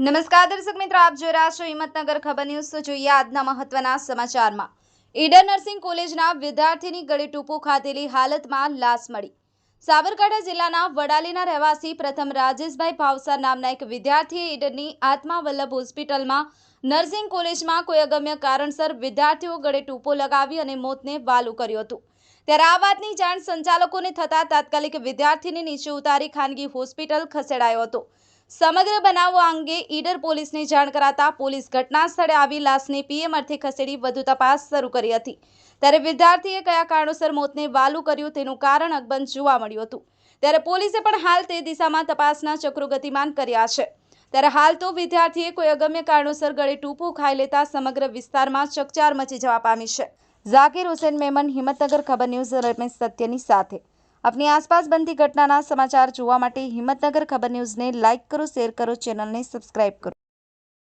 નમસ્કાર દર્શક મિત્રો, આપ જોઈ રહ્યા છો હિંમતનગર ખબર ન્યૂઝ। તો જોઈએ આજના મહત્વના સમાચારમાં। ઈડર નર્સિંગ કોલેજના વિદ્યાર્થીની ગળે ટૂંપો ખાધેલી હાલતમાં લાશ મળી। સાબરકાંઠા જિલ્લાના વડાલીના રહેવાસી પ્રથમ રાજેશભાઈ ભાવસાર નામના એક વિદ્યાર્થીએ ઈડરની આત્મા વલ્લભ હોસ્પિટલમાં નર્સિંગ કોલેજમાં કોઈ અગમ્ય કારણસર વિદ્યાર્થીઓ ગળે ટૂંપો લગાવી અને મોતને વાલું કર્યું હતું। ત્યારે આ વાતની જાણ સંચાલકોને થતાં તાત્કાલિક વિદ્યાર્થીને નીચે ઉતારી ખાનગી હોસ્પિટલ ખસેડાયો હતો। સમગ્ર બનાવ અંગે ઈડર પોલીસને જાણ કરાતા પોલીસ ઘટના સ્થળે આવી લાશને પીએમ અર્થે ખસેડી વધુ તપાસ શરૂ કરી હતી। ત્યારે વિદ્યાર્થીએ કયા કારણોસર મોતને વાલું કર્યું તેનું કારણ અકબંધ જોવા મળ્યું હતું। ત્યારે પોલીસે પણ હાલ તે દિશામાં તપાસના ચક્રો ગતિમાન કર્યા છે। ત્યારે હાલ તો વિદ્યાર્થીએ કોઈ અગમ્ય કારણોસર ગળે ટૂંપો ખાઈ લેતા સમગ્ર વિસ્તારમાં ચકચાર મચી જવા પામી છે। ઝાકિર હુસૈન મેમન, હિંમતનગર ખબર ન્યૂઝ, રમેશ સત્યની સાથે। अपनी आसपास बनती घटना समाचार જોવા માટે હિંમતનગર ખબર ન્યૂઝને લાઇક કરો, શેર કરો, ચેનલને સબસ્ક્રાઇબ કરો।